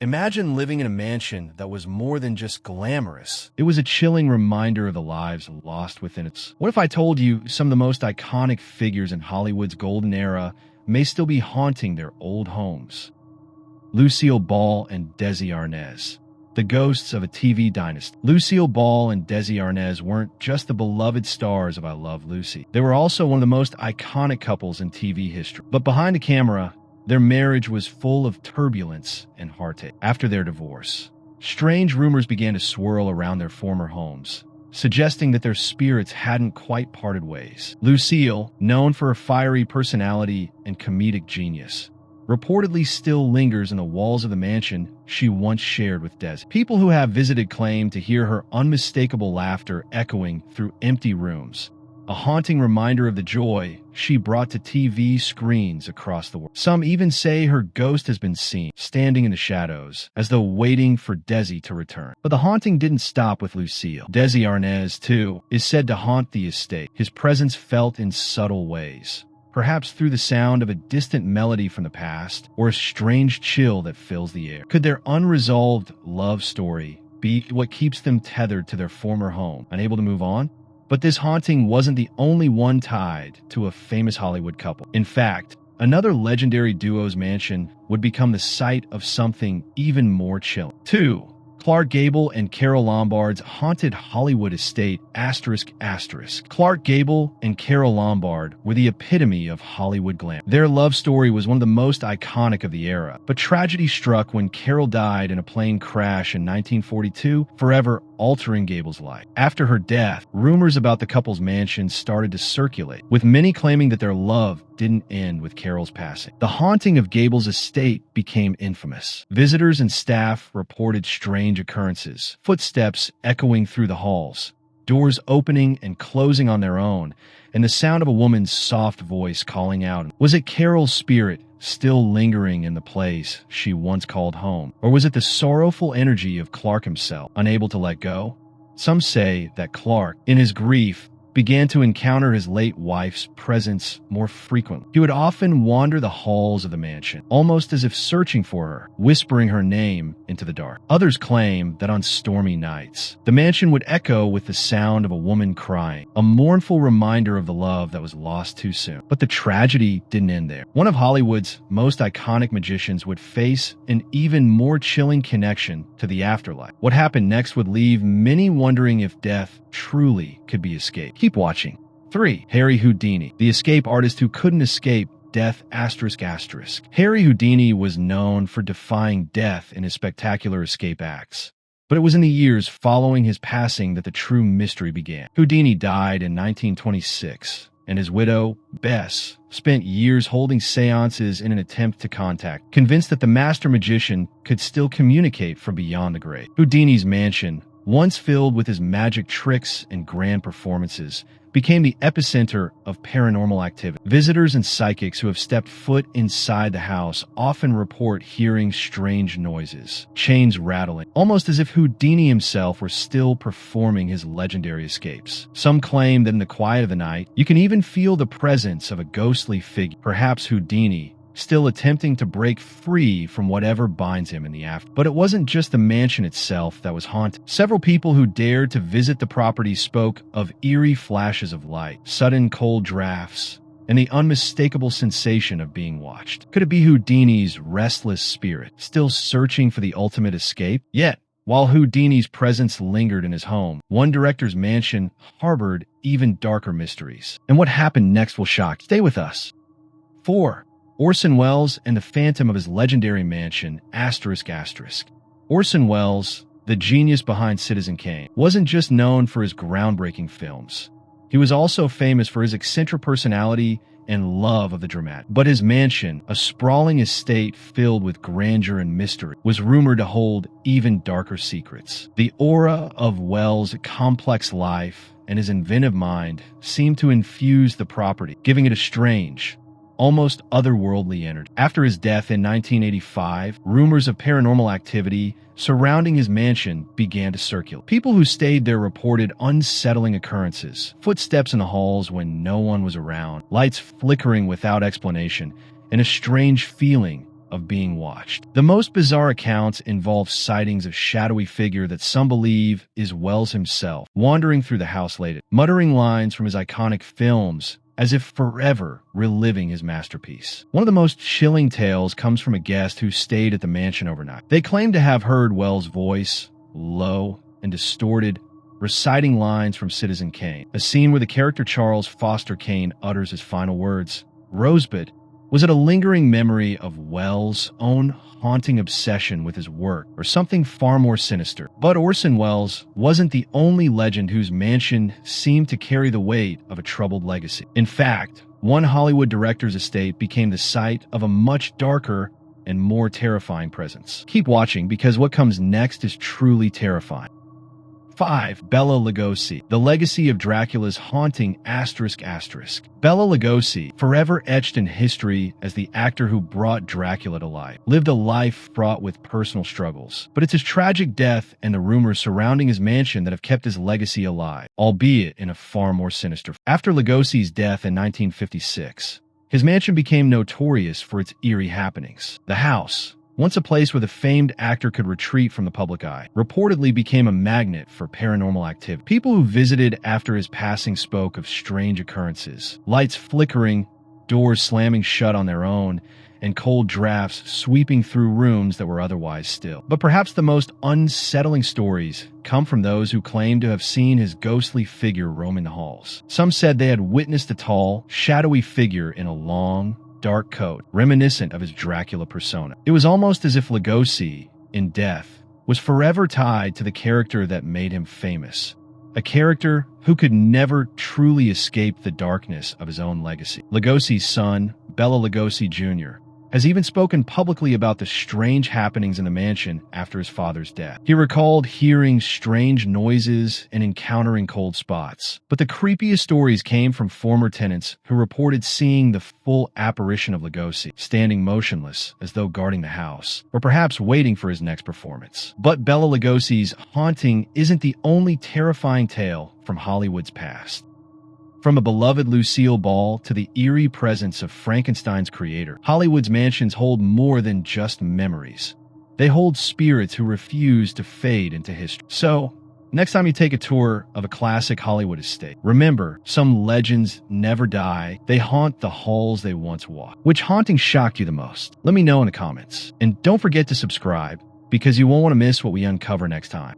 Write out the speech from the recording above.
Imagine living in a mansion that was more than just glamorous. It was a chilling reminder of the lives lost within it. What if I told you some of the most iconic figures in Hollywood's golden era may still be haunting their old homes? Lucille Ball and Desi Arnaz, the ghosts of a TV dynasty. Lucille Ball and Desi Arnaz weren't just the beloved stars of I Love Lucy. They were also one of the most iconic couples in TV history. But behind the camera, their marriage was full of turbulence and heartache. After their divorce, strange rumors began to swirl around their former homes, suggesting that their spirits hadn't quite parted ways. Lucille, known for her fiery personality and comedic genius, reportedly still lingers in the walls of the mansion she once shared with Desi. People who have visited claim to hear her unmistakable laughter echoing through empty rooms, a haunting reminder of the joy she brought to TV screens across the world. Some even say her ghost has been seen, standing in the shadows, as though waiting for Desi to return. But the haunting didn't stop with Lucille. Desi Arnaz, too, is said to haunt the estate, his presence felt in subtle ways, perhaps through the sound of a distant melody from the past, or a strange chill that fills the air. Could their unresolved love story be what keeps them tethered to their former home, unable to move on? But this haunting wasn't the only one tied to a famous Hollywood couple. In fact, another legendary duo's mansion would become the site of something even more chilling. 2. Clark Gable and Carole Lombard's haunted Hollywood estate, ****. Clark Gable and Carole Lombard were the epitome of Hollywood glam. Their love story was one of the most iconic of the era, but tragedy struck when Carole died in a plane crash in 1942, forever altering Gable's life. After her death, rumors about the couple's mansion started to circulate, with many claiming that their love didn't end with Carole's passing. The haunting of Gable's estate became infamous. Visitors and staff reported strange occurrences, footsteps echoing through the halls, doors opening and closing on their own, and the sound of a woman's soft voice calling out. Was it Carole's spirit still lingering in the place she once called home? Or was it the sorrowful energy of Clark himself, unable to let go? Some say that Clark, in his grief, began to encounter his late wife's presence more frequently. He would often wander the halls of the mansion, almost as if searching for her, whispering her name into the dark. Others claim that on stormy nights, the mansion would echo with the sound of a woman crying, a mournful reminder of the love that was lost too soon. But the tragedy didn't end there. One of Hollywood's most iconic magicians would face an even more chilling connection to the afterlife. What happened next would leave many wondering if death truly could be escaped. Keep watching. 3. Harry Houdini, the escape artist who couldn't escape death ****. Harry Houdini was known for defying death in his spectacular escape acts. But it was in the years following his passing that the true mystery began. Houdini died in 1926, and his widow, Bess, spent years holding seances in an attempt to contact, convinced that the master magician could still communicate from beyond the grave. Houdini's mansion, once filled with his magic tricks and grand performances, became the epicenter of paranormal activity. Visitors and psychics who have stepped foot inside the house often report hearing strange noises, chains rattling, almost as if Houdini himself were still performing his legendary escapes. Some claim that in the quiet of the night, you can even feel the presence of a ghostly figure, perhaps Houdini, still attempting to break free from whatever binds him in the afterlife. But it wasn't just the mansion itself that was haunted. Several people who dared to visit the property spoke of eerie flashes of light, sudden cold drafts, and the unmistakable sensation of being watched. Could it be Houdini's restless spirit, still searching for the ultimate escape? Yet, while Houdini's presence lingered in his home, one director's mansion harbored even darker mysteries. And what happened next will shock. Stay with us. 4. Orson Welles and the phantom of his legendary mansion, ****. Orson Welles, the genius behind Citizen Kane, wasn't just known for his groundbreaking films. He was also famous for his eccentric personality and love of the dramatic. But his mansion, a sprawling estate filled with grandeur and mystery, was rumored to hold even darker secrets. The aura of Welles' complex life and his inventive mind seemed to infuse the property, giving it a strange, almost otherworldly energy. After his death in 1985, rumors of paranormal activity surrounding his mansion began to circulate. People who stayed there reported unsettling occurrences, footsteps in the halls when no one was around, lights flickering without explanation, and a strange feeling of being watched. The most bizarre accounts involve sightings of shadowy figure that some believe is Wells himself, wandering through the house late, muttering lines from his iconic films as if forever reliving his masterpiece. One of the most chilling tales comes from a guest who stayed at the mansion overnight. They claim to have heard Wells' voice, low and distorted, reciting lines from Citizen Kane, a scene where the character Charles Foster Kane utters his final words. Rosebud, was it a lingering memory of Wells' own haunting obsession with his work, or something far more sinister? But Orson Welles wasn't the only legend whose mansion seemed to carry the weight of a troubled legacy. In fact, one Hollywood director's estate became the site of a much darker and more terrifying presence. Keep watching, because what comes next is truly terrifying. 5. Bela Lugosi, the legacy of Dracula's haunting ****. Bela Lugosi, forever etched in history as the actor who brought Dracula to life, lived a life fraught with personal struggles. But it's his tragic death and the rumors surrounding his mansion that have kept his legacy alive, albeit in a far more sinister. After Lugosi's death in 1956, his mansion became notorious for its eerie happenings. The house, once a place where the famed actor could retreat from the public eye, reportedly became a magnet for paranormal activity. People who visited after his passing spoke of strange occurrences, lights flickering, doors slamming shut on their own, and cold drafts sweeping through rooms that were otherwise still. But perhaps the most unsettling stories come from those who claim to have seen his ghostly figure roaming the halls. Some said they had witnessed a tall, shadowy figure in a long, dark coat, reminiscent of his Dracula persona. It was almost as if Lugosi, in death, was forever tied to the character that made him famous, a character who could never truly escape the darkness of his own legacy. Lugosi's son, Bela Lugosi Jr., has even spoken publicly about the strange happenings in the mansion after his father's death. He recalled hearing strange noises and encountering cold spots. But the creepiest stories came from former tenants who reported seeing the full apparition of Lugosi, standing motionless as though guarding the house, or perhaps waiting for his next performance. But Bela Lugosi's haunting isn't the only terrifying tale from Hollywood's past. From a beloved Lucille Ball to the eerie presence of Frankenstein's creator, Hollywood's mansions hold more than just memories. They hold spirits who refuse to fade into history. So, next time you take a tour of a classic Hollywood estate, remember, some legends never die. They haunt the halls they once walked. Which haunting shocked you the most? Let me know in the comments. And don't forget to subscribe, because you won't want to miss what we uncover next time.